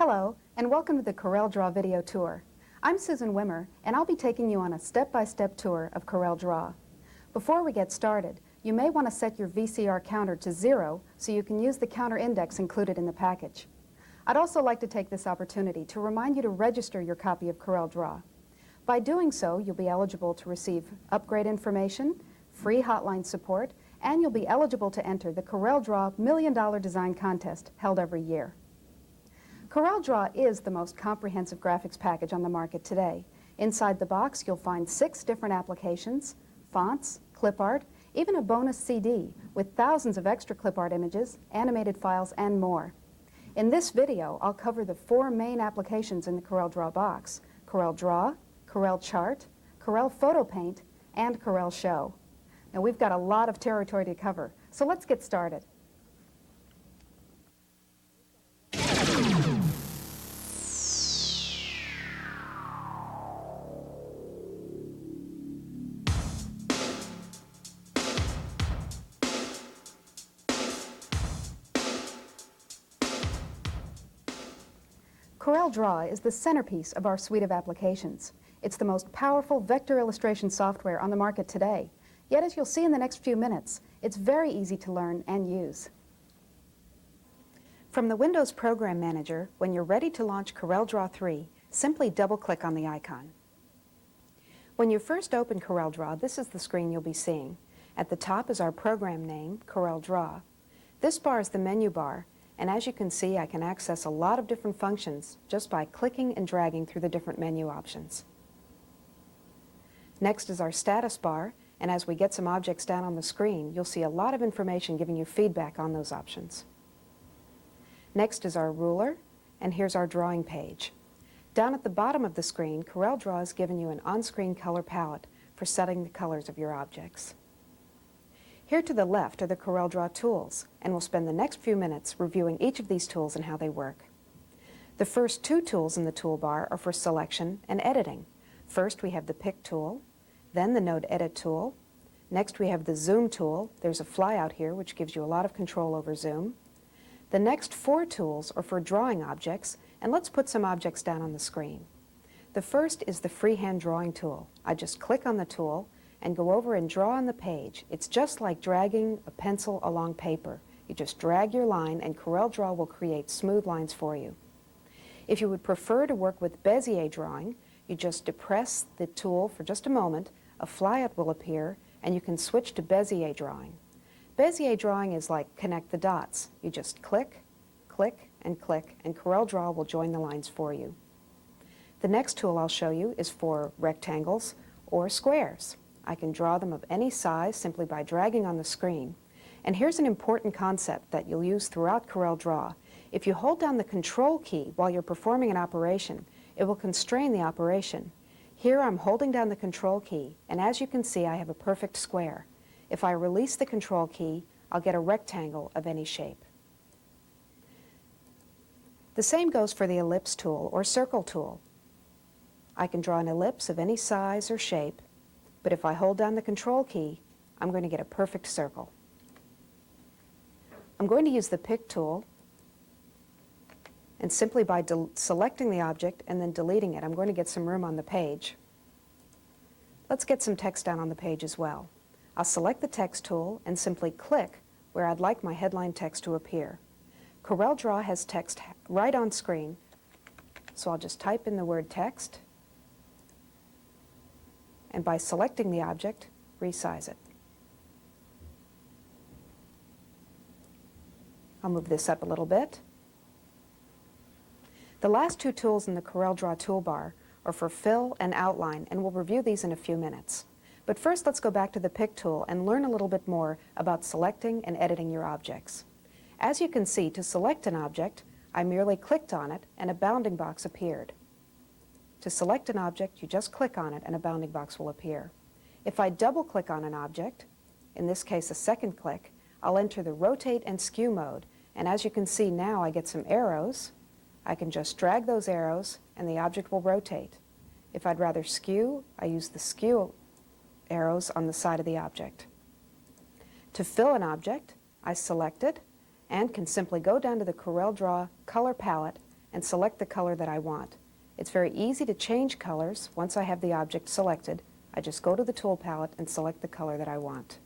Hello, and welcome to the CorelDRAW video tour. I'm Susan Wimmer, and I'll be taking you on a step-by-step tour of CorelDRAW. Before we get started, you may want to set your VCR counter to 0 so you can use the counter index included in the package. I'd also like to take this opportunity to remind you to register your copy of CorelDRAW. By doing so, you'll be eligible to receive upgrade information, free hotline support, and you'll be eligible to enter the CorelDRAW $1 Million Design Contest held every year. CorelDRAW is the most comprehensive graphics package on the market today. Inside the box, you'll find 6 different applications, fonts, clip art, even a bonus CD with thousands of extra clip art images, animated files, and more. In this video, I'll cover the 4 main applications in the CorelDRAW box: CorelDRAW, CorelChart, Corel Photo Paint, and Corel Show. Now, we've got a lot of territory to cover, so let's get started. CorelDRAW is the centerpiece of our suite of applications. It's the most powerful vector illustration software on the market today. Yet, as you'll see in the next few minutes, it's very easy to learn and use. From the Windows Program Manager, when you're ready to launch CorelDRAW 3, simply double-click on the icon. When you first open CorelDRAW, this is the screen you'll be seeing. At the top is our program name, CorelDRAW. This bar is the menu bar, and as you can see, I can access a lot of different functions just by clicking and dragging through the different menu options. Next is our status bar, and as we get some objects down on the screen, you'll see a lot of information giving you feedback on those options. Next is our ruler, and here's our drawing page. Down at the bottom of the screen, CorelDRAW has given you an on-screen color palette for setting the colors of your objects. Here to the left are the CorelDRAW tools, and we'll spend the next few minutes reviewing each of these tools and how they work. The first 2 tools in the toolbar are for selection and editing. First, we have the Pick tool, then the Node Edit tool. Next, we have the Zoom tool. There's a flyout here, which gives you a lot of control over zoom. The next 4 tools are for drawing objects, and let's put some objects down on the screen. The first is the Freehand Drawing tool. I just click on the tool and go over and draw on the page. It's just like dragging a pencil along paper. You just drag your line and CorelDRAW will create smooth lines for you. If you would prefer to work with Bezier drawing, you just depress the tool for just a moment, a flyout will appear, and you can switch to Bezier drawing. Bezier drawing is like connect the dots. You just click, click, and click, and CorelDRAW will join the lines for you. The next tool I'll show you is for rectangles or squares. I can draw them of any size simply by dragging on the screen. And here's an important concept that you'll use throughout CorelDRAW. If you hold down the Control key while you're performing an operation, it will constrain the operation. Here I'm holding down the Control key, and as you can see, I have a perfect square. If I release the Control key, I'll get a rectangle of any shape. The same goes for the Ellipse tool or Circle tool. I can draw an ellipse of any size or shape, but if I hold down the Control key, I'm going to get a perfect circle. I'm going to use the Pick tool, and simply by selecting the object and then deleting it, I'm going to get some room on the page. Let's get some text down on the page as well. I'll select the Text tool and simply click where I'd like my headline text to appear. CorelDRAW has text right on screen, so I'll just type in the word text, and by selecting the object, resize it. I'll move this up a little bit. The last 2 tools in the CorelDRAW toolbar are for fill and outline, and we'll review these in a few minutes. But first, let's go back to the Pick tool and learn a little bit more about selecting and editing your objects. As you can see, to select an object, I merely clicked on it and a bounding box appeared. To select an object, you just click on it and a bounding box will appear. If I double-click on an object, in this case a second click, I'll enter the Rotate and Skew mode, and as you can see now I get some arrows. I can just drag those arrows and the object will rotate. If I'd rather skew, I use the Skew arrows on the side of the object. To fill an object, I select it and can simply go down to the CorelDRAW color palette and select the color that I want. It's very easy to change colors once I have the object selected. I just go to the tool palette and select the color that I want.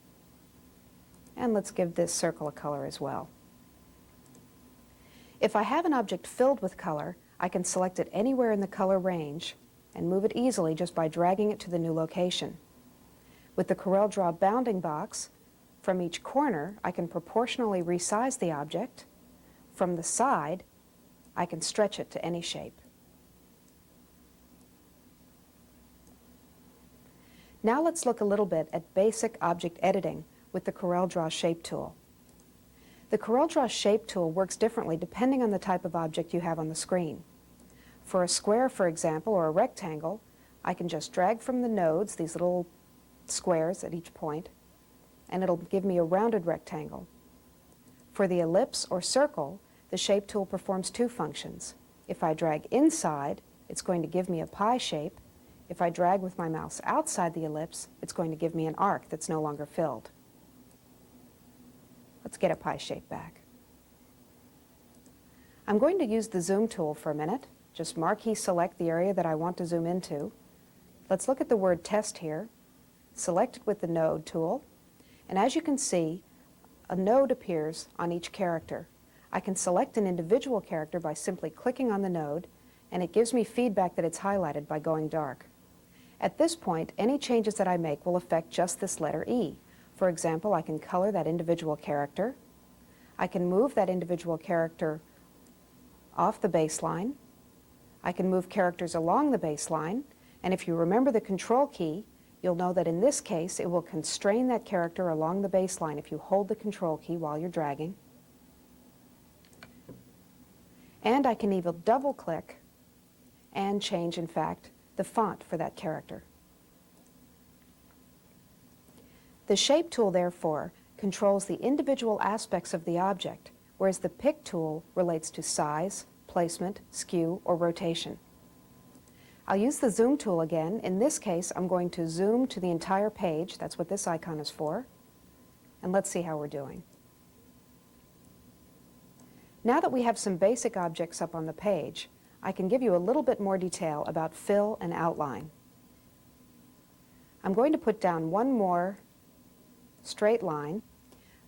And let's give this circle a color as well. If I have an object filled with color, I can select it anywhere in the color range and move it easily just by dragging it to the new location. With the CorelDRAW bounding box, from each corner I can proportionally resize the object. From the side, I can stretch it to any shape. Now let's look a little bit at basic object editing with the CorelDRAW Shape tool. The CorelDRAW Shape tool works differently depending on the type of object you have on the screen. For a square, for example, or a rectangle, I can just drag from the nodes, these little squares at each point, and it'll give me a rounded rectangle. For the ellipse or circle, the Shape tool performs two functions. If I drag inside, it's going to give me a pie shape. If I drag with my mouse outside the ellipse, it's going to give me an arc that's no longer filled. Let's get a pie shape back. I'm going to use the zoom tool for a minute. Just marquee select the area that I want to zoom into. Let's look at the word test here. Select it with the node tool. And as you can see, a node appears on each character. I can select an individual character by simply clicking on the node, and it gives me feedback that it's highlighted by going dark. At this point, any changes that I make will affect just this letter E. For example, I can color that individual character. I can move that individual character off the baseline. I can move characters along the baseline, and if you remember the control key, you'll know that in this case it will constrain that character along the baseline if you hold the control key while you're dragging. And I can even double click and change, in fact, the font for that character. The Shape tool, therefore, controls the individual aspects of the object, whereas the Pick tool relates to size, placement, skew, or rotation. I'll use the Zoom tool again. In this case, I'm going to zoom to the entire page. That's what this icon is for. And let's see how we're doing. Now that we have some basic objects up on the page, I can give you a little bit more detail about fill and outline. I'm going to put down one more straight line.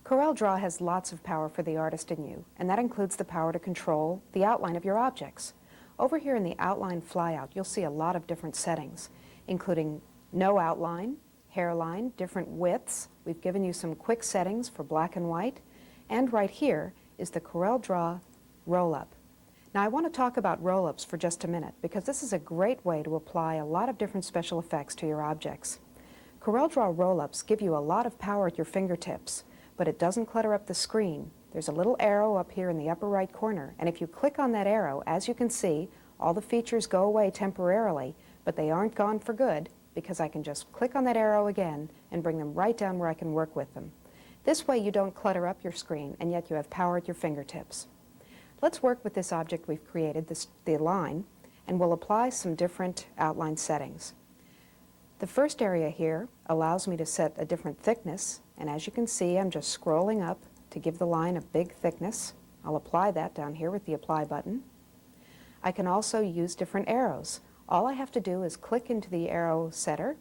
CorelDRAW has lots of power for the artist in you, and that includes the power to control the outline of your objects. Over here in the Outline flyout, you'll see a lot of different settings, including no outline, hairline, different widths. We've given you some quick settings for black and white, and right here is the CorelDRAW roll-up. Now I want to talk about roll-ups for just a minute, because this is a great way to apply a lot of different special effects to your objects. CorelDRAW roll-ups give you a lot of power at your fingertips, but it doesn't clutter up the screen. There's a little arrow up here in the upper right corner, and if you click on that arrow, as you can see, all the features go away temporarily, but they aren't gone for good, because I can just click on that arrow again and bring them right down where I can work with them. This way you don't clutter up your screen, and yet you have power at your fingertips. Let's work with this object we've created, the line, and we'll apply some different outline settings. The first area here allows me to set a different thickness, and as you can see, I'm just scrolling up to give the line a big thickness. I'll apply that down here with the Apply button. I can also use different arrows. All I have to do is click into the arrow setter,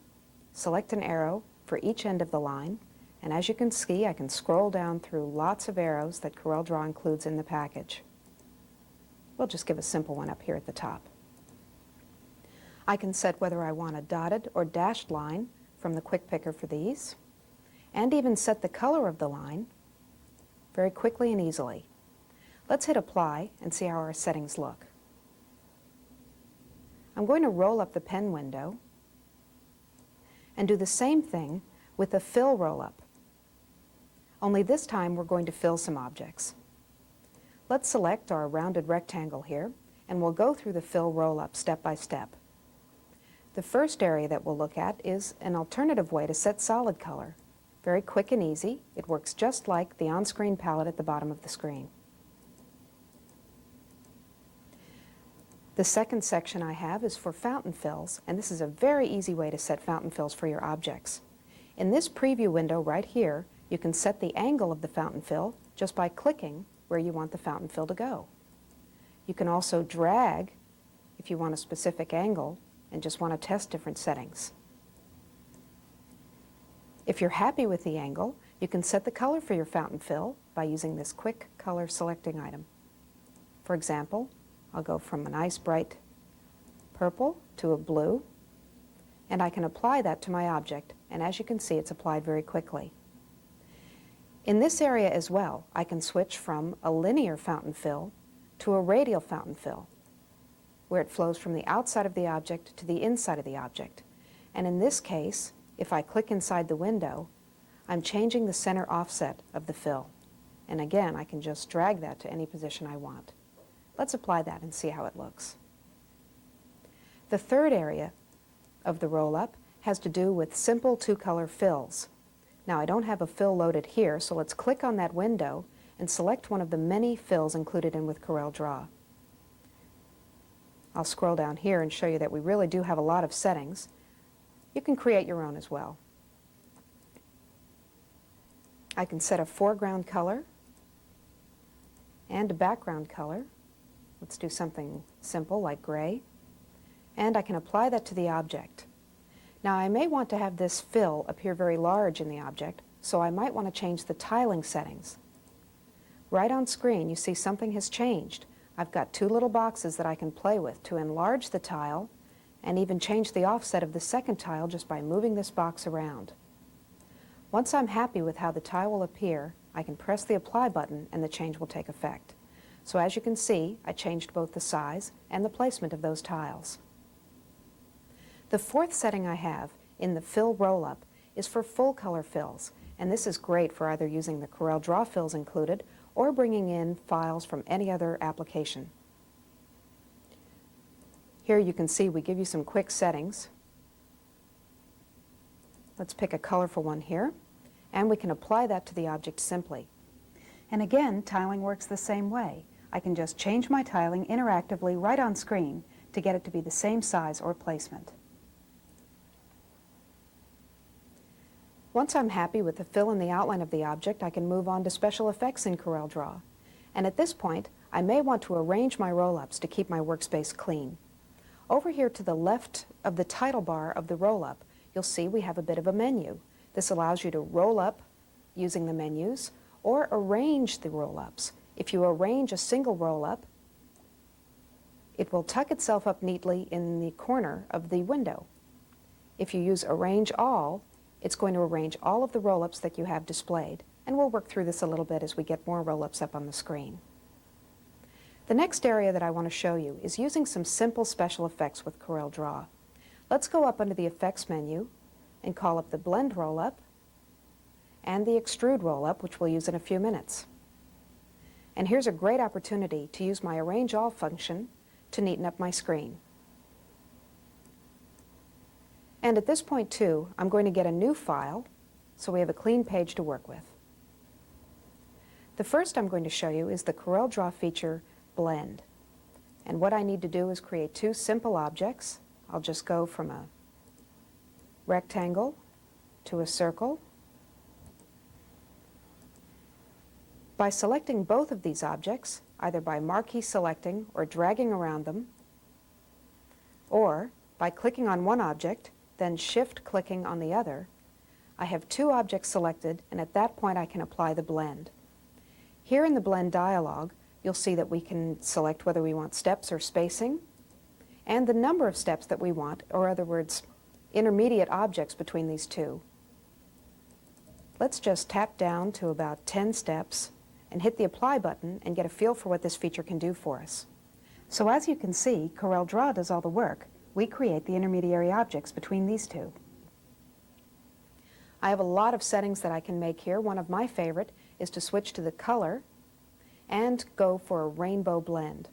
select an arrow for each end of the line, and as you can see, I can scroll down through lots of arrows that CorelDRAW includes in the package. We'll just give a simple one up here at the top. I can set whether I want a dotted or dashed line from the quick picker for these, and even set the color of the line very quickly and easily. Let's hit Apply and see how our settings look. I'm going to roll up the pen window and do the same thing with the Fill roll-up. Only this time we're going to fill some objects. Let's select our rounded rectangle here, and we'll go through the Fill roll-up step by step. The first area that we'll look at is an alternative way to set solid color. Very quick and easy. It works just like the on-screen palette at the bottom of the screen. The second section I have is for fountain fills, and this is a very easy way to set fountain fills for your objects. In this preview window right here, you can set the angle of the fountain fill just by clicking where you want the fountain fill to go. You can also drag if you want a specific angle and just want to test different settings. If you're happy with the angle, you can set the color for your fountain fill by using this quick color selecting item. For example, I'll go from a nice bright purple to a blue, and I can apply that to my object, and as you can see, it's applied very quickly. In this area as well, I can switch from a linear fountain fill to a radial fountain fill, where it flows from the outside of the object to the inside of the object. And in this case, if I click inside the window, I'm changing the center offset of the fill. And again, I can just drag that to any position I want. Let's apply that and see how it looks. The third area of the roll-up has to do with simple two-color fills. Now, I don't have a fill loaded here, so let's click on that window and select one of the many fills included in with CorelDRAW. I'll scroll down here and show you that we really do have a lot of settings. You can create your own as well. I can set a foreground color and a background color. Let's do something simple like gray. And I can apply that to the object. Now, I may want to have this fill appear very large in the object, so I might want to change the tiling settings. Right on screen, you see something has changed. I've got two little boxes that I can play with to enlarge the tile and even change the offset of the second tile just by moving this box around. Once I'm happy with how the tile will appear, I can press the Apply button and the change will take effect. So as you can see, I changed both the size and the placement of those tiles. The fourth setting I have in the Fill Roll-Up is for full color fills, and this is great for either using the CorelDRAW fills included or bringing in files from any other application. Here you can see we give you some quick settings. Let's pick a colorful one here, and we can apply that to the object simply. And again, tiling works the same way. I can just change my tiling interactively right on screen to get it to be the same size or placement. Once I'm happy with the fill and the outline of the object, I can move on to special effects in CorelDRAW. And at this point, I may want to arrange my roll-ups to keep my workspace clean. Over here to the left of the title bar of the roll-up, you'll see we have a bit of a menu. This allows you to roll up using the menus or arrange the roll-ups. If you arrange a single roll-up, it will tuck itself up neatly in the corner of the window. If you use Arrange All, it's going to arrange all of the roll-ups that you have displayed, and we'll work through this a little bit as we get more roll-ups up on the screen. The next area that I want to show you is using some simple special effects with CorelDRAW. Let's go up under the Effects menu and call up the Blend Roll-Up and the Extrude Roll-Up, which we'll use in a few minutes. And here's a great opportunity to use my Arrange All function to neaten up my screen. And at this point, too, I'm going to get a new file, so we have a clean page to work with. The first I'm going to show you is the CorelDRAW feature Blend. And what I need to do is create two simple objects. I'll just go from a rectangle to a circle. By selecting both of these objects, either by marquee selecting or dragging around them, or by clicking on one object, then shift-clicking on the other, I have two objects selected, and at that point I can apply the blend. Here in the blend dialog, you'll see that we can select whether we want steps or spacing, and the number of steps that we want, or in other words, intermediate objects between these two. Let's just tap down to about 10 steps and hit the Apply button and get a feel for what this feature can do for us. So as you can see, CorelDRAW does all the work. We create the intermediary objects between these two. I have a lot of settings that I can make here. One of my favorite is to switch to the color and go for a rainbow blend.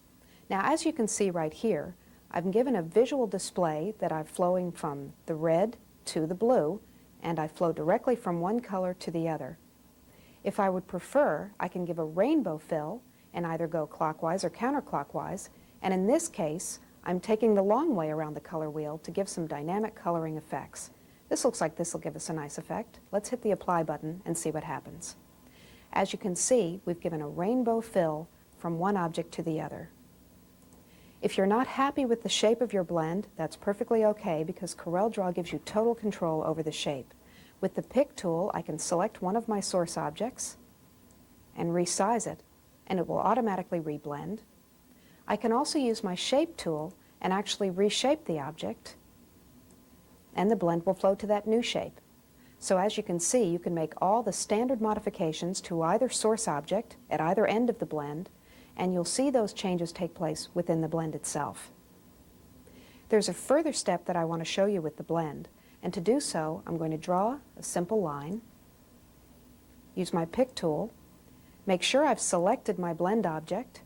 Now, as you can see right here, I'm given a visual display that I'm flowing from the red to the blue, and I flow directly from one color to the other. If I would prefer, I can give a rainbow fill and either go clockwise or counterclockwise, and in this case, I'm taking the long way around the color wheel to give some dynamic coloring effects. This looks like this will give us a nice effect. Let's hit the Apply button and see what happens. As you can see, we've given a rainbow fill from one object to the other. If you're not happy with the shape of your blend, that's perfectly okay because CorelDRAW gives you total control over the shape. With the Pick tool, I can select one of my source objects and resize it, and it will automatically reblend. I can also use my Shape tool and actually reshape the object, and the blend will flow to that new shape. So as you can see, you can make all the standard modifications to either source object at either end of the blend, and you'll see those changes take place within the blend itself. There's a further step that I want to show you with the blend, and to do so, I'm going to draw a simple line, use my Pick tool, make sure I've selected my blend object,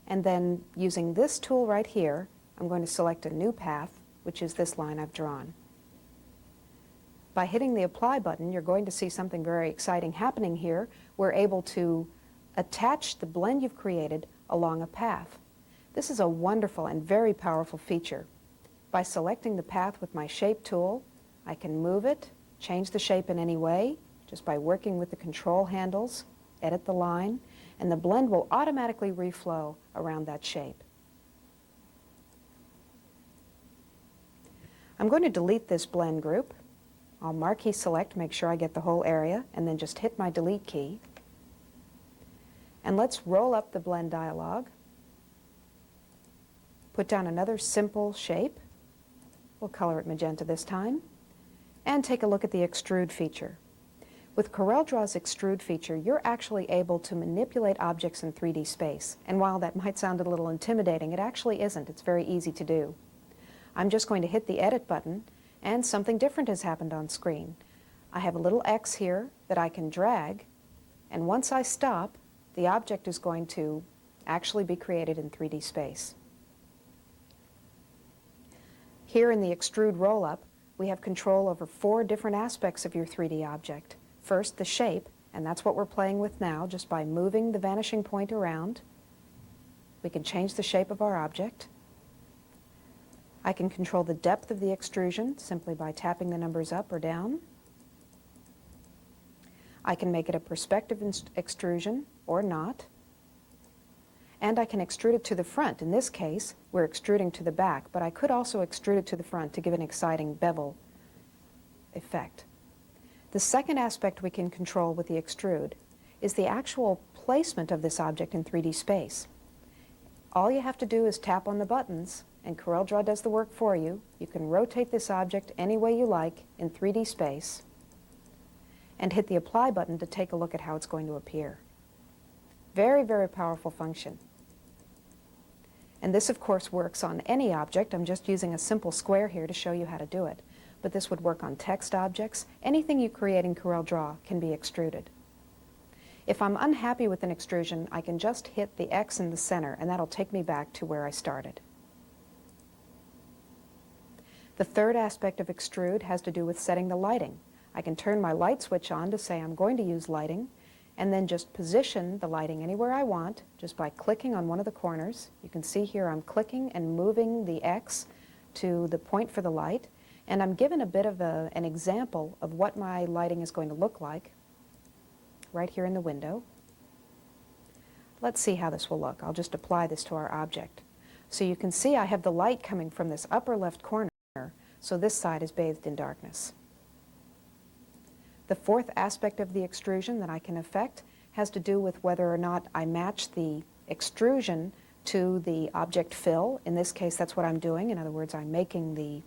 and then using this tool right here, I'm going to select a new path, which is this line I've drawn. By hitting the Apply button, you're going to see something very exciting happening here. We're able to attach the blend you've created along a path. This is a wonderful and very powerful feature. By selecting the path with my Shape tool, I can move it, change the shape in any way, just by working with the control handles, edit the line, and the blend will automatically reflow around that shape. I'm going to delete this blend group. I'll marquee select, make sure I get the whole area, and then just hit my delete key. And let's roll up the blend dialog. Put down another simple shape. We'll color it magenta this time. And take a look at the extrude feature. With CorelDRAW's extrude feature, you're actually able to manipulate objects in 3D space. And while that might sound a little intimidating, it actually isn't. It's very easy to do. I'm just going to hit the Edit button, and something different has happened on screen. I have a little X here that I can drag, and once I stop, the object is going to actually be created in 3D space. Here in the Extrude roll-up, we have control over 4 different aspects of your 3D object. First, the shape, and that's what we're playing with now, just by moving the vanishing point around. We can change the shape of our object. I can control the depth of the extrusion simply by tapping the numbers up or down. I can make it a perspective extrusion or not. And I can extrude it to the front. In this case, we're extruding to the back, but I could also extrude it to the front to give an exciting bevel effect. The second aspect we can control with the extrude is the actual placement of this object in 3D space. All you have to do is tap on the buttons, and CorelDRAW does the work for you. You can rotate this object any way you like in 3D space, and hit the Apply button to take a look at how it's going to appear. Very, very powerful function. And this, of course, works on any object. I'm just using a simple square here to show you how to do it. But this would work on text objects. Anything you create in CorelDRAW can be extruded. If I'm unhappy with an extrusion, I can just hit the X in the center, and that'll take me back to where I started. The third aspect of extrude has to do with setting the lighting. I can turn my light switch on to say I'm going to use lighting, and then just position the lighting anywhere I want just by clicking on one of the corners. You can see here I'm clicking and moving the X to the point for the light, and I'm given a bit of an example of what my lighting is going to look like right here in the window. Let's see how this will look. I'll just apply this to our object. So you can see I have the light coming from this upper left corner, so this side is bathed in darkness. The fourth aspect of the extrusion that I can affect has to do with whether or not I match the extrusion to the object fill. In this case, that's what I'm doing. In other words, I'm making the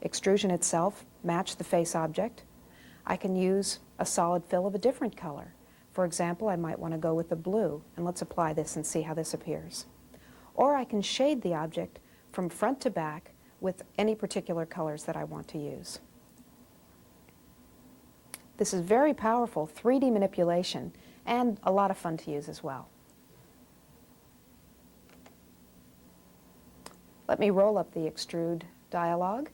extrusion itself match the face object. I can use a solid fill of a different color. For example, I might want to go with the blue, and let's apply this and see how this appears. Or I can shade the object from front to back with any particular colors that I want to use. This is very powerful 3D manipulation and a lot of fun to use as well. Let me roll up the extrude dialog,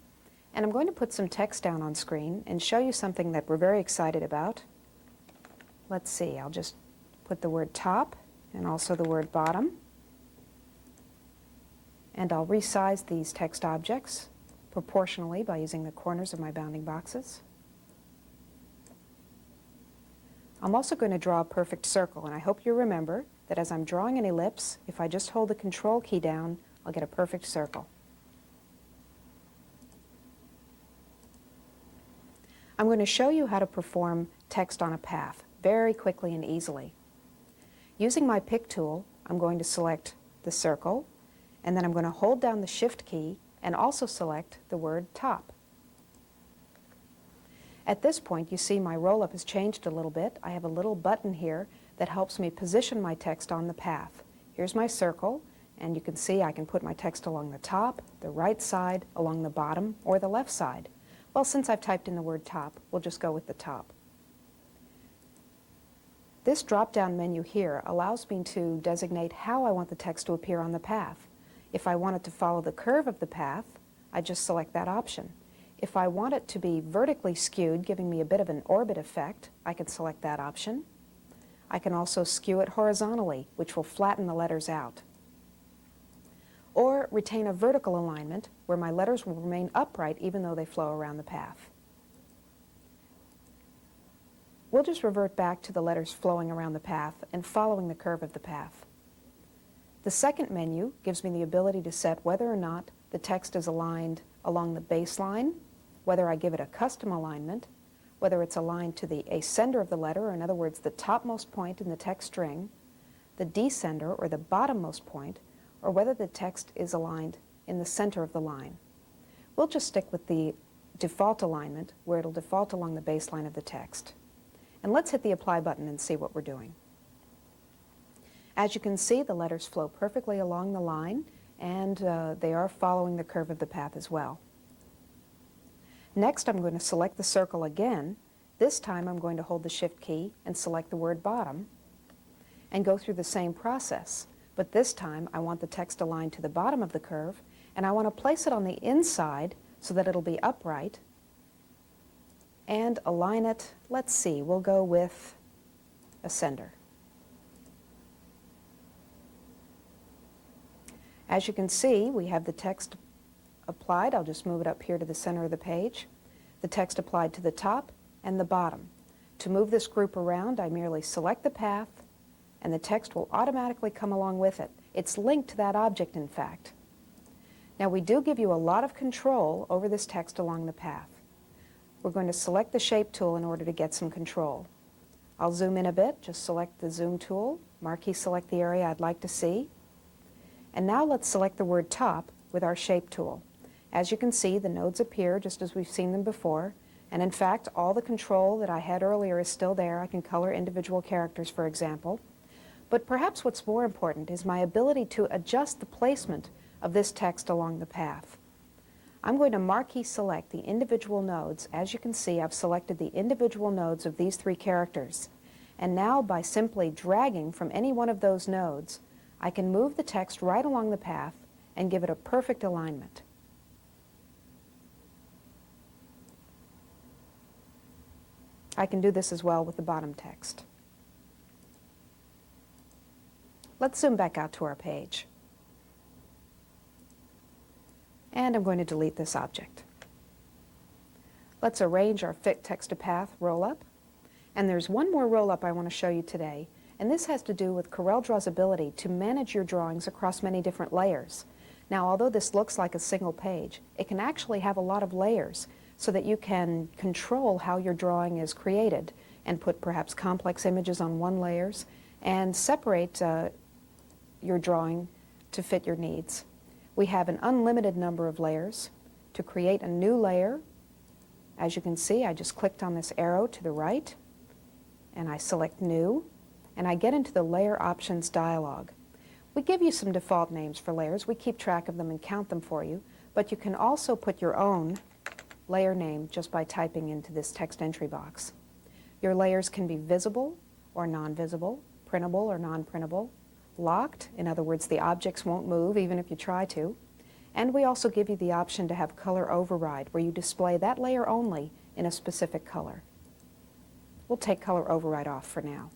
and I'm going to put some text down on screen and show you something that we're very excited about. Let's see, I'll just put the word top and also the word bottom, and I'll resize these text objects proportionally by using the corners of my bounding boxes. I'm also going to draw a perfect circle, and I hope you remember that as I'm drawing an ellipse, if I just hold the Control key down, I'll get a perfect circle. I'm going to show you how to perform text on a path very quickly and easily. Using my pick tool, I'm going to select the circle, and then I'm going to hold down the Shift key and also select the word top. At this point, you see my roll-up has changed a little bit. I have a little button here that helps me position my text on the path. Here's my circle, and you can see I can put my text along the top, the right side, along the bottom, or the left side. Well, since I've typed in the word top, we'll just go with the top. This drop-down menu here allows me to designate how I want the text to appear on the path. If I want it to follow the curve of the path, I just select that option. If I want it to be vertically skewed, giving me a bit of an orbit effect, I can select that option. I can also skew it horizontally, which will flatten the letters out. Or retain a vertical alignment where my letters will remain upright even though they flow around the path. We'll just revert back to the letters flowing around the path and following the curve of the path. The second menu gives me the ability to set whether or not the text is aligned along the baseline, whether I give it a custom alignment, whether it's aligned to the ascender of the letter, or in other words, the topmost point in the text string, the descender, or the bottommost point, or whether the text is aligned in the center of the line. We'll just stick with the default alignment, where it'll default along the baseline of the text. And let's hit the Apply button and see what we're doing. As you can see, the letters flow perfectly along the line, and they are following the curve of the path as well. Next, I'm going to select the circle again. This time I'm going to hold the Shift key and select the word bottom and go through the same process. But this time I want the text aligned to the bottom of the curve, and I want to place it on the inside so that it'll be upright, and align it, let's see, we'll go with ascender. As you can see, we have the text applied. I'll just move it up here to the center of the page. The text applied to the top and the bottom. To move this group around, I merely select the path, and the text will automatically come along with it. It's linked to that object, in fact. Now, we do give you a lot of control over this text along the path. We're going to select the Shape tool in order to get some control. I'll zoom in a bit. Just select the Zoom tool, marquee select the area I'd like to see. And now let's select the word top with our Shape tool. As you can see, the nodes appear just as we've seen them before, and in fact, all the control that I had earlier is still there. I can color individual characters, for example. But perhaps what's more important is my ability to adjust the placement of this text along the path. I'm going to marquee select the individual nodes. As you can see, I've selected the individual nodes of these three characters. And now, by simply dragging from any one of those nodes, I can move the text right along the path and give it a perfect alignment. I can do this as well with the bottom text. Let's zoom back out to our page. And I'm going to delete this object. Let's arrange our Fit Text to Path roll-up. And there's one more roll-up I want to show you today, and this has to do with CorelDRAW's ability to manage your drawings across many different layers. Now, although this looks like a single page, it can actually have a lot of layers so that you can control how your drawing is created and put perhaps complex images on one layers and separate your drawing to fit your needs. We have an unlimited number of layers. To create a new layer, as you can see, I just clicked on this arrow to the right and I select New, and I get into the Layer Options dialog. We give you some default names for layers. We keep track of them and count them for you, but you can also put your own layer name just by typing into this text entry box. Your layers can be visible or non-visible, printable or non-printable, locked, in other words, the objects won't move even if you try to, and we also give you the option to have color override, where you display that layer only in a specific color. We'll take color override off for now.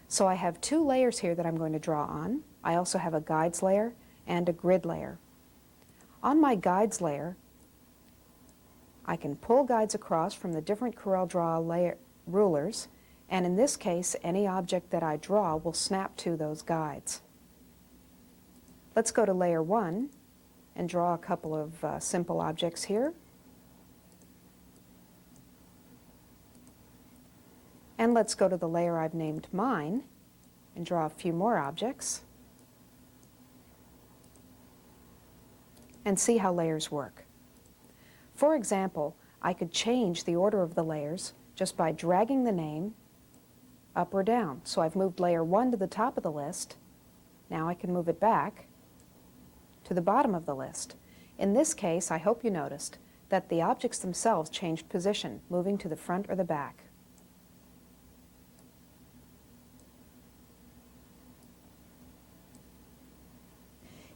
So I have two layers here that I'm going to draw on. I also have a guides layer and a grid layer. On my guides layer, I can pull guides across from the different CorelDRAW layer rulers, and in this case, any object that I draw will snap to those guides. Let's go to Layer 1 and draw a couple of simple objects here. And let's go to the layer I've named Mine and draw a few more objects and see how layers work. For example, I could change the order of the layers just by dragging the name up or down. So I've moved Layer 1 to the top of the list. Now I can move it back to the bottom of the list. In this case, I hope you noticed that the objects themselves changed position, moving to the front or the back.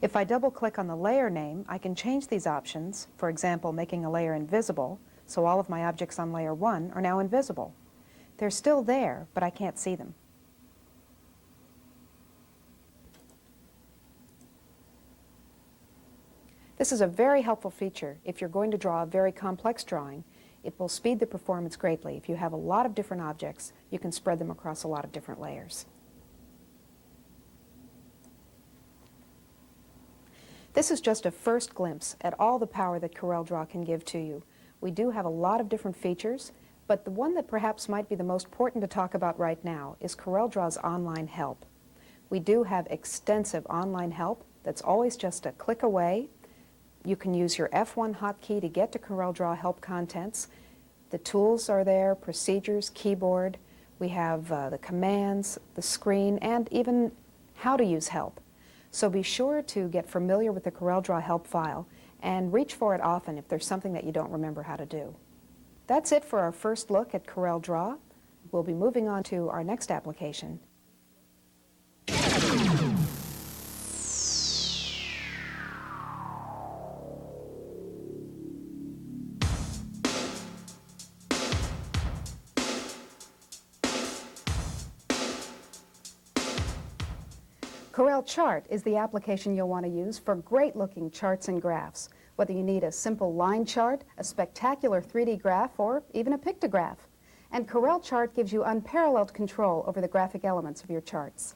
If I double-click on the layer name, I can change these options, for example, making a layer invisible, so all of my objects on Layer 1 are now invisible. They're still there, but I can't see them. This is a very helpful feature if you're going to draw a very complex drawing. It will speed the performance greatly. If you have a lot of different objects, you can spread them across a lot of different layers. This is just a first glimpse at all the power that CorelDRAW can give to you. We do have a lot of different features, but the one that perhaps might be the most important to talk about right now is CorelDRAW's online help. We do have extensive online help that's always just a click away. You can use your F1 hotkey to get to CorelDRAW help contents. The tools are there, procedures, keyboard. We have the commands, the screen, and even how to use help. So be sure to get familiar with the CorelDRAW help file and reach for it often if there's something that you don't remember how to do. That's it for our first look at CorelDRAW. We'll be moving on to our next application. CorelChart is the application you'll want to use for great-looking charts and graphs, whether you need a simple line chart, a spectacular 3D graph, or even a pictograph. And CorelChart gives you unparalleled control over the graphic elements of your charts.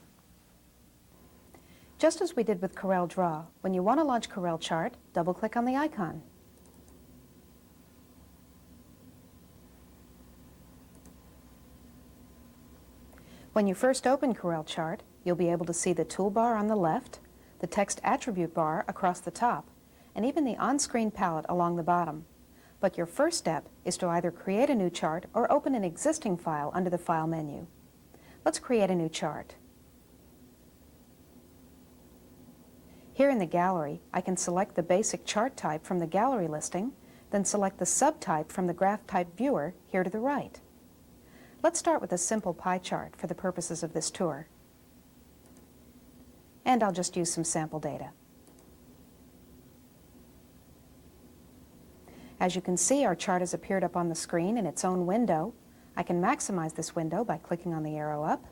Just as we did with CorelDRAW, when you want to launch CorelChart, double-click on the icon. When you first open CorelChart, you'll be able to see the toolbar on the left, the text attribute bar across the top, and even the on-screen palette along the bottom. But your first step is to either create a new chart or open an existing file under the File menu. Let's create a new chart. Here in the gallery, I can select the basic chart type from the gallery listing, then select the subtype from the graph type viewer here to the right. Let's start with a simple pie chart for the purposes of this tour. And I'll just use some sample data. As you can see, our chart has appeared up on the screen in its own window. I can maximize this window by clicking on the arrow up.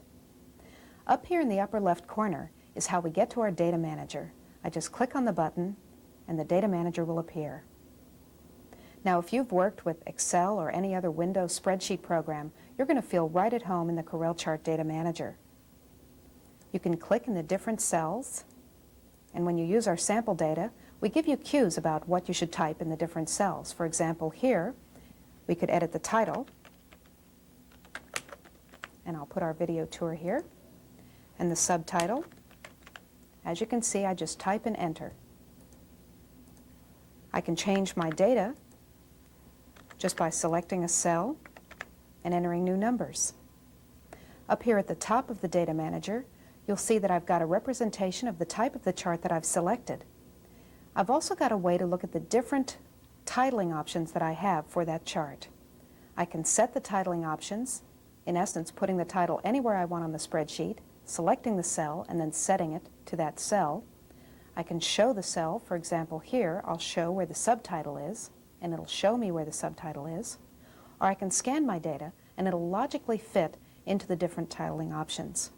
Up here in the upper left corner is how we get to our Data Manager. I just click on the button and the Data Manager will appear. Now, if you've worked with Excel or any other Windows spreadsheet program, you're going to feel right at home in the CorelChart Data Manager. You can click in the different cells, and when you use our sample data, we give you cues about what you should type in the different cells. For example, here, we could edit the title, and I'll put our video tour here, and the subtitle. As you can see, I just type and enter. I can change my data just by selecting a cell and entering new numbers. Up here at the top of the Data Manager, you'll see that I've got a representation of the type of the chart that I've selected. I've also got a way to look at the different titling options that I have for that chart. I can set the titling options, in essence putting the title anywhere I want on the spreadsheet, selecting the cell and then setting it to that cell. I can show the cell, for example here, I'll show where the subtitle is, and it'll show me where the subtitle is. Or I can scan my data and it'll logically fit into the different titling options.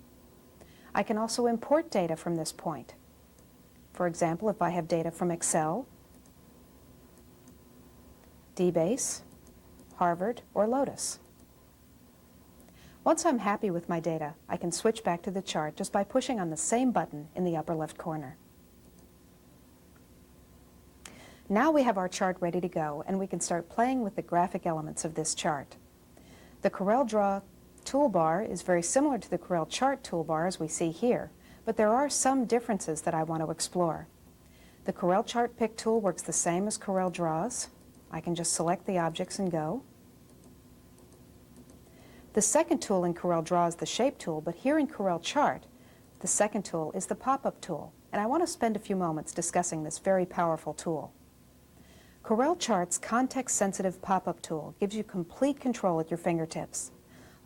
I can also import data from this point. For example, if I have data from Excel, DBase, Harvard, or Lotus. Once I'm happy with my data, I can switch back to the chart just by pushing on the same button in the upper left corner. Now we have our chart ready to go, and we can start playing with the graphic elements of this chart. The CorelDRAW toolbar is very similar to the Corel Chart toolbar as we see here, but there are some differences that I want to explore. The Corel Chart Pick tool works the same as CorelDRAW's. I can just select the objects and go. The second tool in CorelDRAW is the Shape tool, but here in Corel Chart, the second tool is the Pop-up tool, and I want to spend a few moments discussing this very powerful tool. Corel Chart's context-sensitive pop-up tool gives you complete control at your fingertips.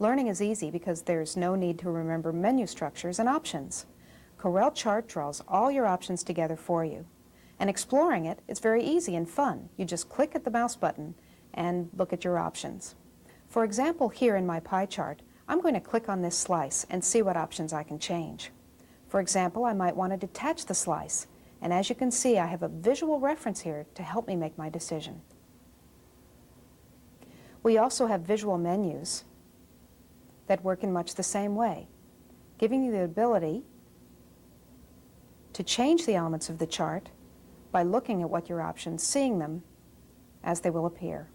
Learning is easy because there's no need to remember menu structures and options. Corel Chart draws all your options together for you. And exploring it is very easy and fun. You just click at the mouse button and look at your options. For example, here in my pie chart, I'm going to click on this slice and see what options I can change. For example, I might want to detach the slice. And as you can see, I have a visual reference here to help me make my decision. We also have visual menus that work in much the same way, giving you the ability to change the elements of the chart by looking at what your options, seeing them as they will appear.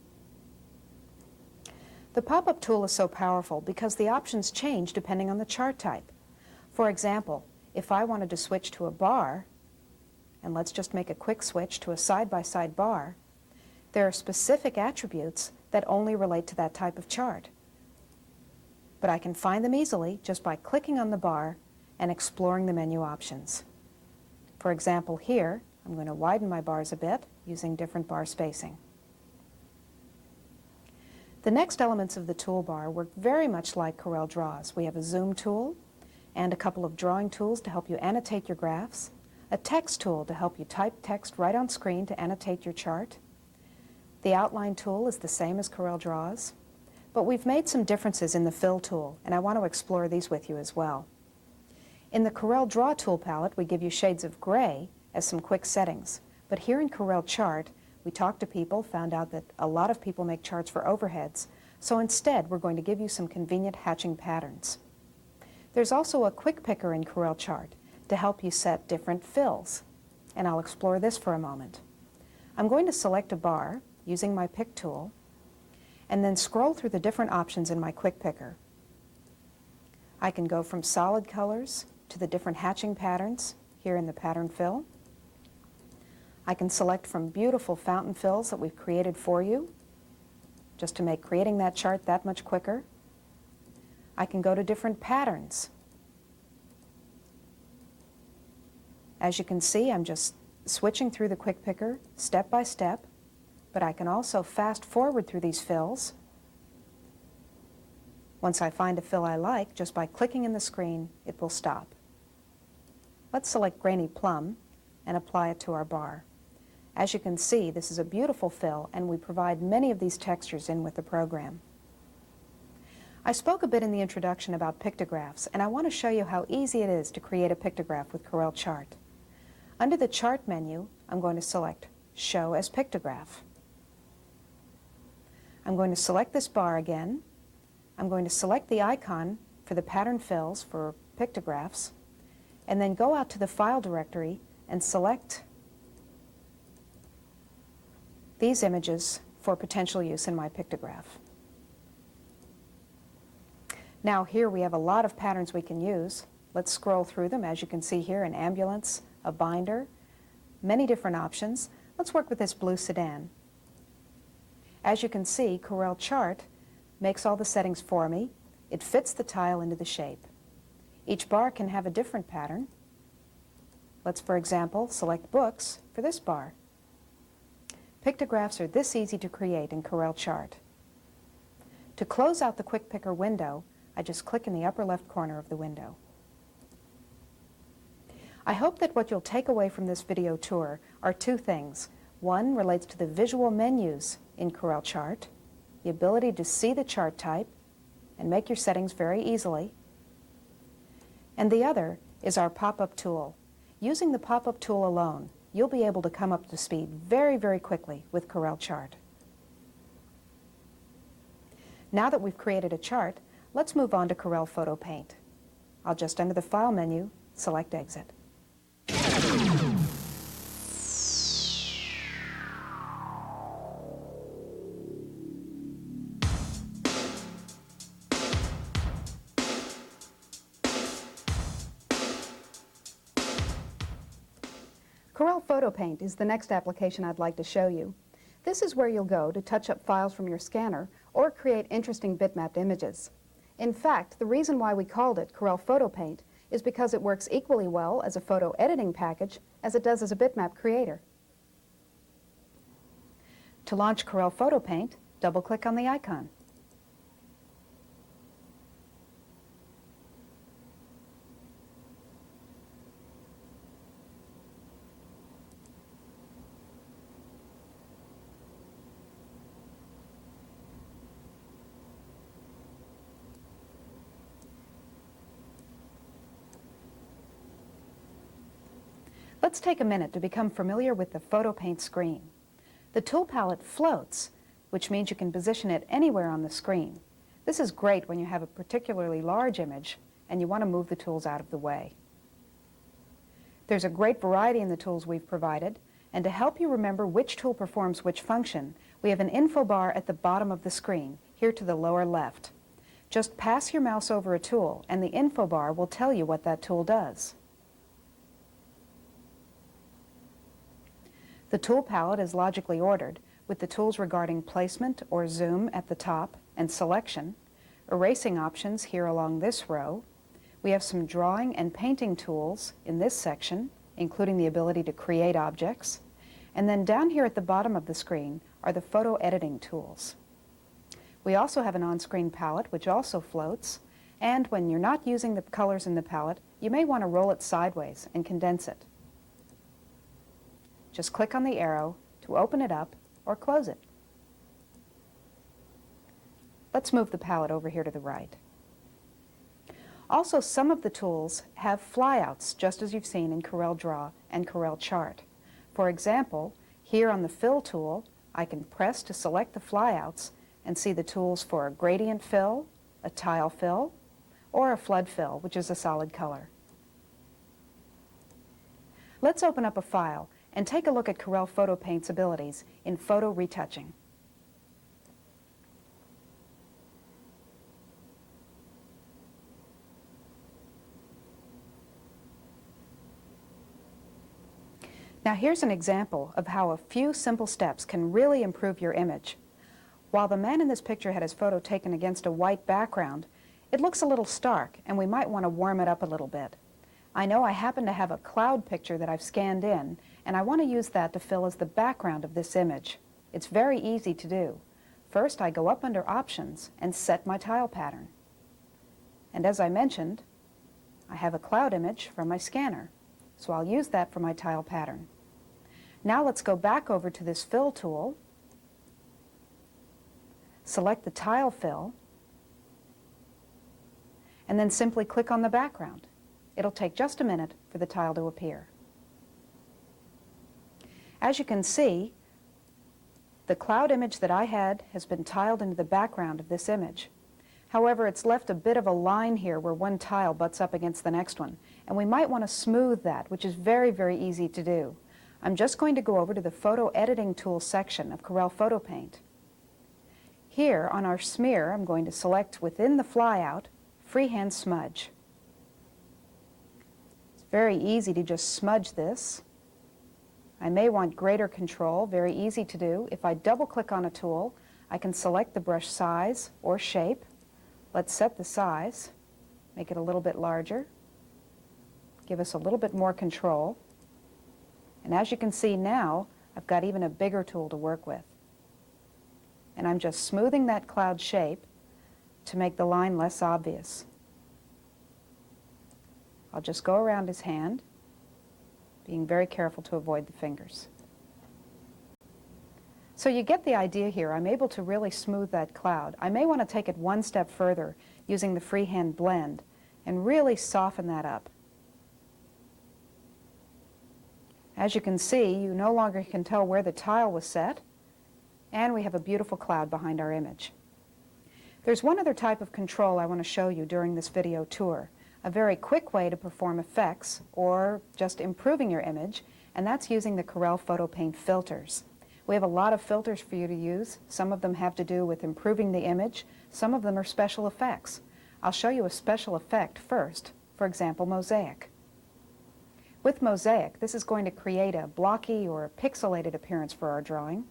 The pop-up tool is so powerful because the options change depending on the chart type. For example, if I wanted to switch to a bar, and let's just make a quick switch to a side-by-side bar, there are specific attributes that only relate to that type of chart. But I can find them easily just by clicking on the bar and exploring the menu options. For example, here, I'm going to widen my bars a bit using different bar spacing. The next elements of the toolbar work very much like CorelDRAW's. We have a zoom tool and a couple of drawing tools to help you annotate your graphs, a text tool to help you type text right on screen to annotate your chart. The outline tool is the same as CorelDRAW's, but we've made some differences in the fill tool, and I want to explore these with you as well. In the CorelDRAW tool palette, we give you shades of gray as some quick settings, but here in Corel Chart, we talked to people, found out that a lot of people make charts for overheads, so instead we're going to give you some convenient hatching patterns. There's also a quick picker in Corel Chart to help you set different fills, and I'll explore this for a moment. I'm going to select a bar using my pick tool and then scroll through the different options in my quick picker. I can go from solid colors to the different hatching patterns here in the pattern fill. I can select from beautiful fountain fills that we've created for you just to make creating that chart that much quicker. I can go to different patterns. As you can see, I'm just switching through the quick picker step by step, but I can also fast forward through these fills. Once I find a fill I like, just by clicking in the screen, it will stop. Let's select Grainy Plum and apply it to our bar. As you can see, this is a beautiful fill, and we provide many of these textures in with the program. I spoke a bit in the introduction about pictographs, and I want to show you how easy it is to create a pictograph with Corel Chart. Under the Chart menu, I'm going to select Show as Pictograph. I'm going to select this bar again. I'm going to select the icon for the pattern fills for pictographs, and then go out to the file directory and select these images for potential use in my pictograph. Now here we have a lot of patterns we can use. Let's scroll through them. As you can see here, an ambulance, a binder, many different options. Let's work with this blue sedan. As you can see, Corel Chart makes all the settings for me. It fits the tile into the shape. Each bar can have a different pattern. Let's, for example, select Books for this bar. Pictographs are this easy to create in Corel Chart. To close out the Quick Picker window, I just click in the upper left corner of the window. I hope that what you'll take away from this video tour are two things. One relates to the visual menus in Corel Chart, the ability to see the chart type and make your settings very easily. And the other is our pop-up tool. Using the pop-up tool alone, you'll be able to come up to speed very, very quickly with Corel Chart. Now that we've created a chart, let's move on to Corel Photo Paint. I'll just, under the File menu, select Exit. Corel Photo Paint is the next application I'd like to show you. This is where you'll go to touch up files from your scanner or create interesting bitmapped images. In fact, the reason why we called it Corel Photo Paint is because it works equally well as a photo editing package as it does as a bitmap creator. To launch Corel Photo Paint, double-click on the icon. Let's take a minute to become familiar with the Photo Paint screen. The tool palette floats, which means you can position it anywhere on the screen. This is great when you have a particularly large image and you want to move the tools out of the way. There's a great variety in the tools we've provided, and to help you remember which tool performs which function, we have an info bar at the bottom of the screen, here to the lower left. Just pass your mouse over a tool and the info bar will tell you what that tool does. The tool palette is logically ordered, with the tools regarding placement or zoom at the top and selection, erasing options here along this row. We have some drawing and painting tools in this section, including the ability to create objects. And then down here at the bottom of the screen are the photo editing tools. We also have an on-screen palette which also floats, and when you're not using the colors in the palette, you may want to roll it sideways and condense it. Just click on the arrow to open it up or close it. Let's move the palette over here to the right. Also, some of the tools have flyouts, just as you've seen in CorelDRAW and CorelChart. For example, here on the Fill tool, I can press to select the flyouts and see the tools for a gradient fill, a tile fill, or a flood fill, which is a solid color. Let's open up a file and take a look at Corel Photo Paint's abilities in photo retouching. Now here's an example of how a few simple steps can really improve your image. While the man in this picture had his photo taken against a white background, it looks a little stark and we might want to warm it up a little bit. I know I happen to have a cloud picture that I've scanned in, and I want to use that to fill as the background of this image. It's very easy to do. First, I go up under Options and set my tile pattern. And as I mentioned, I have a cloud image from my scanner, so I'll use that for my tile pattern. Now let's go back over to this Fill tool, select the tile fill, and then simply click on the background. It'll take just a minute for the tile to appear. As you can see, the cloud image that I had has been tiled into the background of this image. However, it's left a bit of a line here where one tile butts up against the next one, and we might want to smooth that, which is very, very easy to do. I'm just going to go over to the Photo Editing Tools section of Corel Photo Paint. Here on our smear, I'm going to select within the flyout, Freehand Smudge. Very easy to just smudge this. I may want greater control, very easy to do. If I double-click on a tool, I can select the brush size or shape. Let's set the size, make it a little bit larger, give us a little bit more control. And as you can see now, I've got even a bigger tool to work with. And I'm just smoothing that cloud shape to make the line less obvious. I'll just go around his hand, being very careful to avoid the fingers. So you get the idea here. I'm able to really smooth that cloud. I may want to take it one step further using the freehand blend and really soften that up. As you can see, you no longer can tell where the tile was set, and we have a beautiful cloud behind our image. There's one other type of control I want to show you during this video tour. A very quick way to perform effects or just improving your image, and that's using the Corel Photo Paint filters. We have a lot of filters for you to use. Some of them have to do with improving the image. Some of them are special effects. I'll show you a special effect first, for example, mosaic. With Mosaic, this is going to create a blocky or a pixelated appearance for our drawing.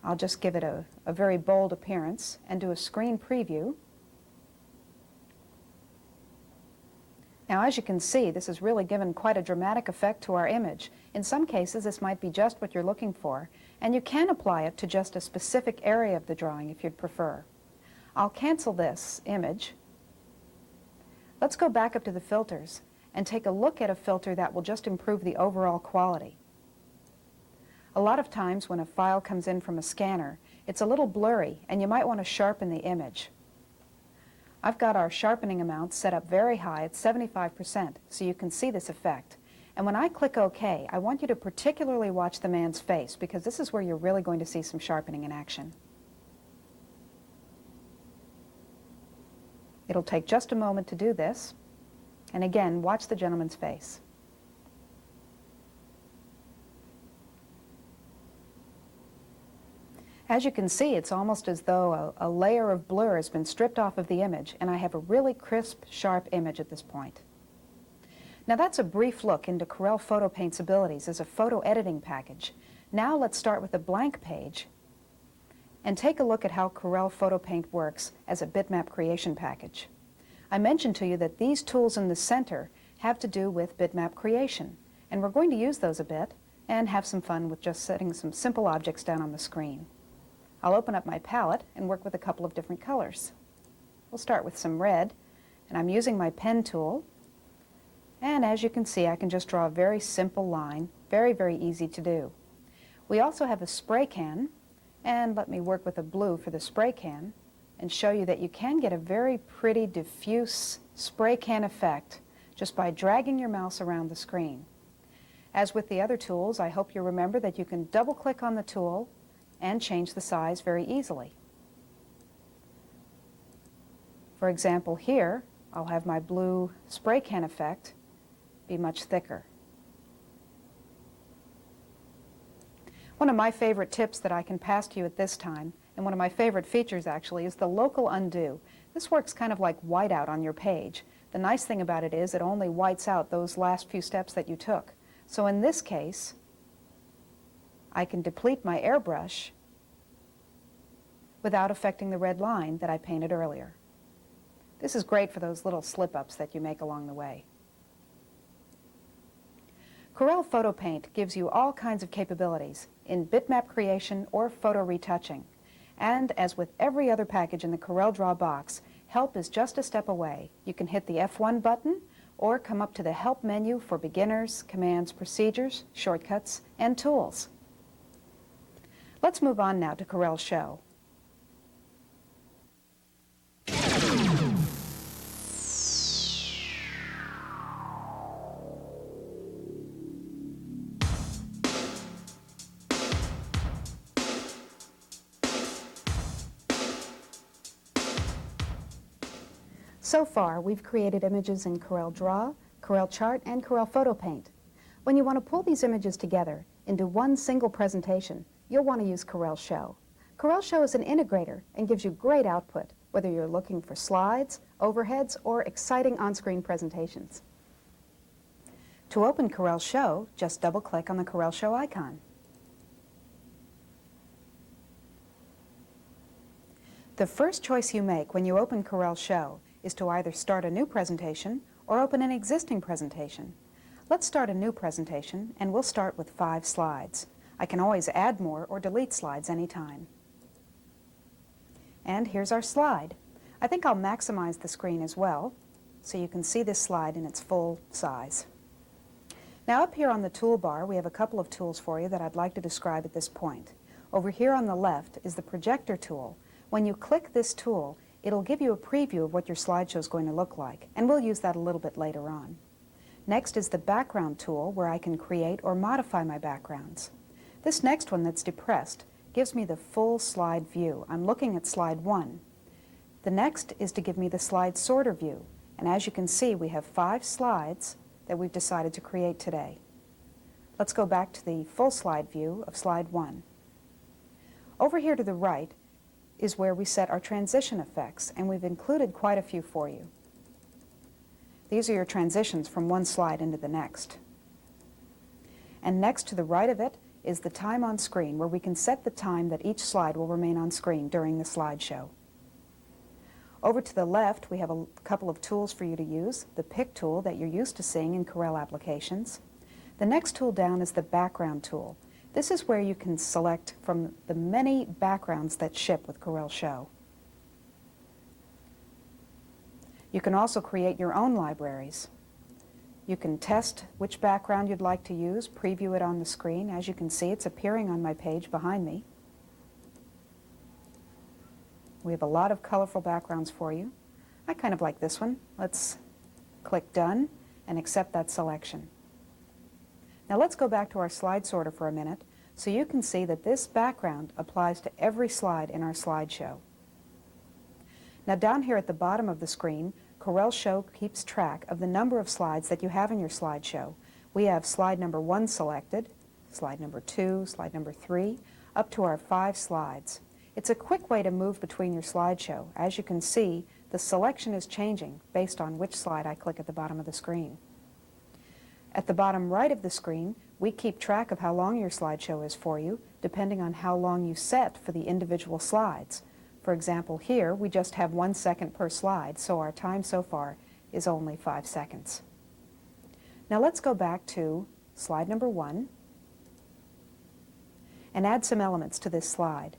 I'll just give it a very bold appearance and do a screen preview. Now, as you can see, this has really given quite a dramatic effect to our image. In some cases, this might be just what you're looking for, and you can apply it to just a specific area of the drawing if you'd prefer. I'll cancel this image. Let's go back up to the filters and take a look at a filter that will just improve the overall quality. A lot of times when a file comes in from a scanner, it's a little blurry, and you might want to sharpen the image. I've got our sharpening amount set up very high at 75%, so you can see this effect. And when I click OK, I want you to particularly watch the man's face, because this is where you're really going to see some sharpening in action. It'll take just a moment to do this. And again, watch the gentleman's face. As you can see, it's almost as though a layer of blur has been stripped off of the image, and I have a really crisp, sharp image at this point. Now that's a brief look into Corel Photo Paint's abilities as a photo editing package. Now let's start with a blank page and take a look at how Corel Photo Paint works as a bitmap creation package. I mentioned to you that these tools in the center have to do with bitmap creation, and we're going to use those a bit and have some fun with just setting some simple objects down on the screen. I'll open up my palette and work with a couple of different colors. We'll start with some red, and I'm using my pen tool, and as you can see, I can just draw a very simple line, very, very easy to do. We also have a spray can, and let me work with a blue for the spray can and show you that you can get a very pretty diffuse spray can effect just by dragging your mouse around the screen. As with the other tools, I hope you remember that you can double-click on the tool and change the size very easily. For example, here, I'll have my blue spray can effect be much thicker. One of my favorite tips that I can pass to you at this time, and one of my favorite features actually, is the local undo. This works kind of like whiteout on your page. The nice thing about it is it only whites out those last few steps that you took. So in this case, I can deplete my airbrush without affecting the red line that I painted earlier. This is great for those little slip-ups that you make along the way. Corel Photo Paint gives you all kinds of capabilities in bitmap creation or photo retouching. And as with every other package in the CorelDRAW box, help is just a step away. You can hit the F1 button or come up to the Help menu for beginners, commands, procedures, shortcuts, and tools. Let's move on now to Corel Show. So far, we've created images in CorelDRAW, Corel Chart, and Corel Photo Paint. When you want to pull these images together into one single presentation, you'll want to use Corel Show. Corel Show is an integrator and gives you great output, whether you're looking for slides, overheads, or exciting on-screen presentations. To open Corel Show, just double-click on the Corel Show icon. The first choice you make when you open Corel Show is to either start a new presentation or open an existing presentation. Let's start a new presentation, and we'll start with 5 slides. I can always add more or delete slides anytime. And here's our slide. I think I'll maximize the screen as well, so you can see this slide in its full size. Now up here on the toolbar, we have a couple of tools for you that I'd like to describe at this point. Over here on the left is the projector tool. When you click this tool, it'll give you a preview of what your slideshow is going to look like, and we'll use that a little bit later on. Next is the background tool, where I can create or modify my backgrounds. This next one that's depressed gives me the full slide view. I'm looking at slide 1. The next is to give me the slide sorter view, and as you can see, we have 5 slides that we've decided to create today. Let's go back to the full slide view of slide 1. Over here to the right is where we set our transition effects, and we've included quite a few for you. These are your transitions from one slide into the next. And next to the right of it is the time on screen, where we can set the time that each slide will remain on screen during the slideshow. Over to the left, we have a couple of tools for you to use. The Pick tool that you're used to seeing in Corel applications. The next tool down is the Background tool. This is where you can select from the many backgrounds that ship with Corel Show. You can also create your own libraries. You can test which background you'd like to use, preview it on the screen. As you can see, it's appearing on my page behind me. We have a lot of colorful backgrounds for you. I kind of like this one. Let's click Done and accept that selection. Now let's go back to our slide sorter for a minute so you can see that this background applies to every slide in our slideshow. Now down here at the bottom of the screen, Corel Show keeps track of the number of slides that you have in your slideshow. We have slide number 1 selected, slide number 2, slide number 3, up to our 5 slides. It's a quick way to move between your slideshow. As you can see, the selection is changing based on which slide I click at the bottom of the screen. At the bottom right of the screen, we keep track of how long your slideshow is for you, depending on how long you set for the individual slides. For example, here we just have 1 second per slide, so our time so far is only 5 seconds. Now let's go back to slide number 1 and add some elements to this slide.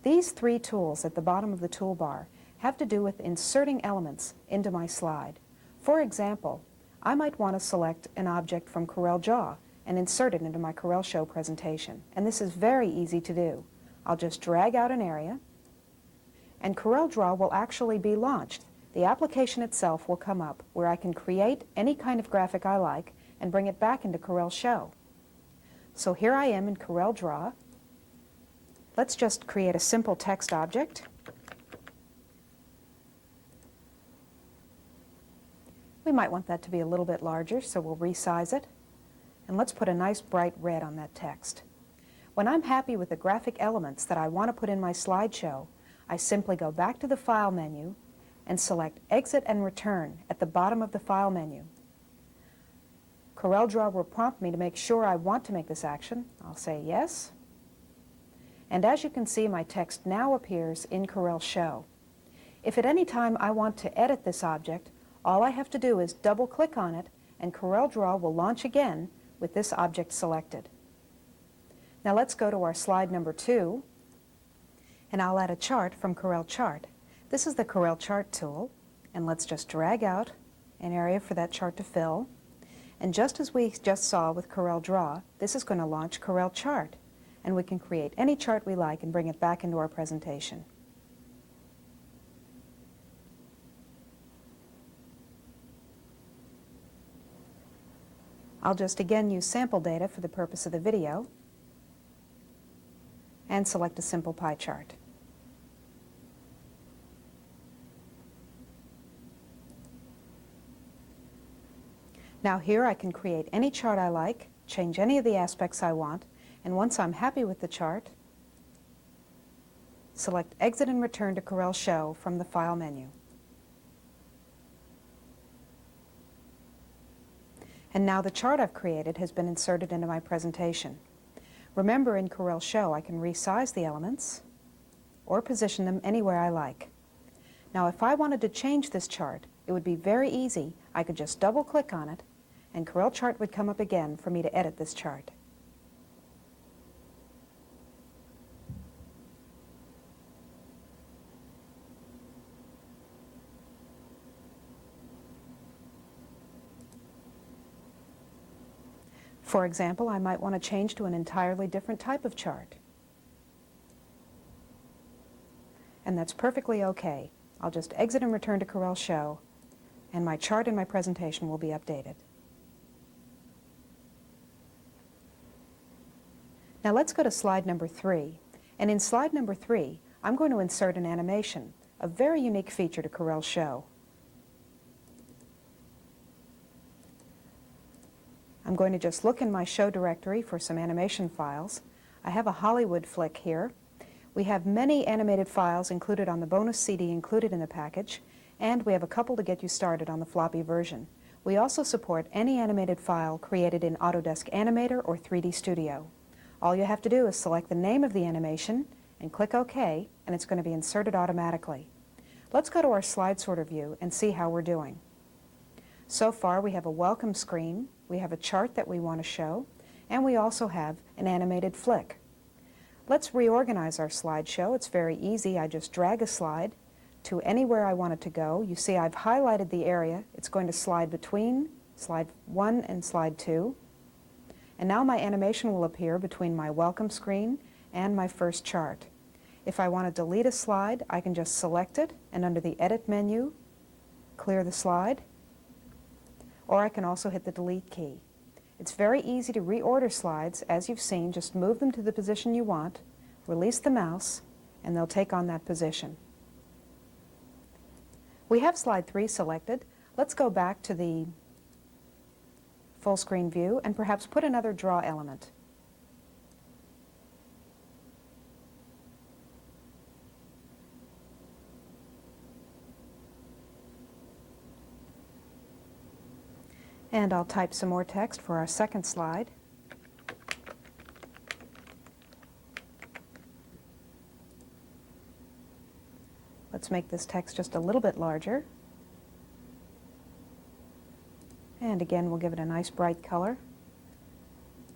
These 3 tools at the bottom of the toolbar have to do with inserting elements into my slide. For example, I might want to select an object from CorelDRAW and insert it into my Corel Show presentation. And this is very easy to do. I'll just drag out an area, and CorelDRAW will actually be launched. The application itself will come up where I can create any kind of graphic I like and bring it back into Corel Show. So here I am in CorelDRAW. Let's just create a simple text object. We might want that to be a little bit larger, so we'll resize it. And let's put a nice bright red on that text. When I'm happy with the graphic elements that I want to put in my slideshow, I simply go back to the File menu and select Exit and Return at the bottom of the File menu. CorelDRAW will prompt me to make sure I want to make this action. I'll say yes. And as you can see, my text now appears in Corel Show. If at any time I want to edit this object, all I have to do is double-click on it, and CorelDRAW will launch again with this object selected. Now let's go to our slide number 2, and I'll add a chart from Corel Chart. This is the Corel Chart tool, and let's just drag out an area for that chart to fill. And just as we just saw with CorelDRAW, this is going to launch Corel Chart, and we can create any chart we like and bring it back into our presentation. I'll just again use sample data for the purpose of the video and select a simple pie chart. Now here I can create any chart I like, change any of the aspects I want, and once I'm happy with the chart, select Exit and Return to Corel Show from the File menu. And now the chart I've created has been inserted into my presentation. Remember, in Corel Show I can resize the elements or position them anywhere I like. Now if I wanted to change this chart, it would be very easy. I could just double-click on it, and Corel Chart would come up again for me to edit this chart. For example, I might want to change to an entirely different type of chart. And that's perfectly okay. I'll just exit and return to Corel Show, and my chart in my presentation will be updated. Now let's go to slide number 3. And in slide number 3, I'm going to insert an animation, a very unique feature to Corel Show. I'm going to just look in my show directory for some animation files. I have a Hollywood flick here. We have many animated files included on the bonus CD included in the package, And we have a couple to get you started on the floppy version. We also support any animated file created in Autodesk Animator or 3D Studio. All you have to do is select the name of the animation and click OK, and it's going to be inserted automatically. Let's go to our slide sorter view and see how we're doing. So far we have a welcome screen, we have a chart that we want to show, and we also have an animated flick. Let's reorganize our slideshow. It's very easy. I just drag a slide to anywhere I want it to go. You see I've highlighted the area. It's going to slide between slide 1 and slide 2. And now my animation will appear between my welcome screen and my first chart. If I want to delete a slide, I can just select it and under the Edit menu, clear the slide, or I can also hit the Delete key. It's very easy to reorder slides. As you've seen, just move them to the position you want, release the mouse, and they'll take on that position. We have slide 3 selected. Let's go back to the full screen view and perhaps put another draw element. And I'll type some more text for our second slide. Let's make this text just a little bit larger. And again, we'll give it a nice bright color.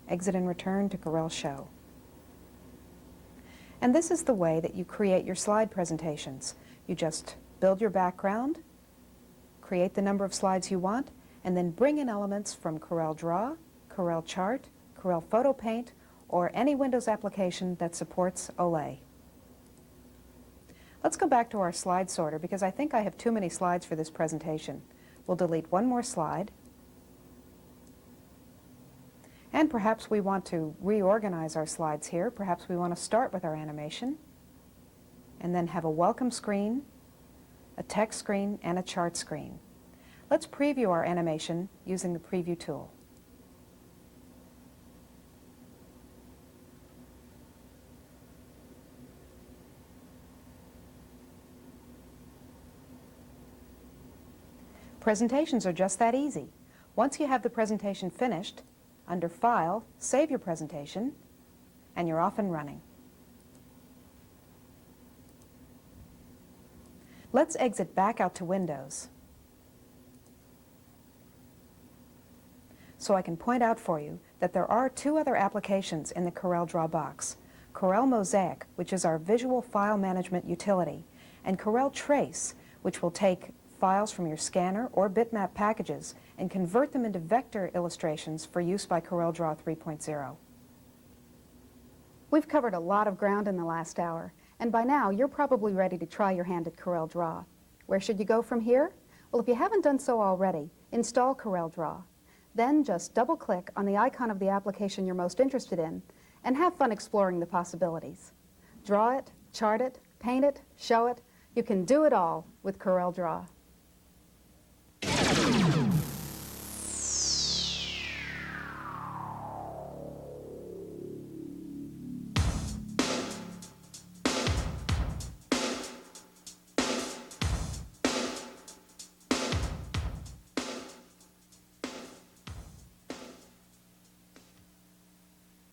Exit and return to Corel Show. And this is the way that you create your slide presentations. You just build your background, create the number of slides you want, and then bring in elements from CorelDRAW, Corel Chart, Corel Photo Paint, or any Windows application that supports Olay. Let's go back to our slide sorter because I think I have too many slides for this presentation. We'll delete one more slide. And perhaps we want to reorganize our slides here. Perhaps we want to start with our animation and then have a welcome screen, a text screen, and a chart screen. Let's preview our animation using the Preview tool. Presentations are just that easy. Once you have the presentation finished, under File, save your presentation, and you're off and running. Let's exit back out to Windows so I can point out for you that there are two other applications in the CorelDRAW box. Corel Mosaic, which is our visual file management utility, and Corel Trace, which will take files from your scanner or bitmap packages and convert them into vector illustrations for use by CorelDRAW 3.0. We've covered a lot of ground in the last hour, and by now you're probably ready to try your hand at CorelDRAW. Where should you go from here? Well, if you haven't done so already, install CorelDRAW. Then just double-click on the icon of the application you're most interested in and have fun exploring the possibilities. Draw it, chart it, paint it, show it. You can do it all with CorelDRAW.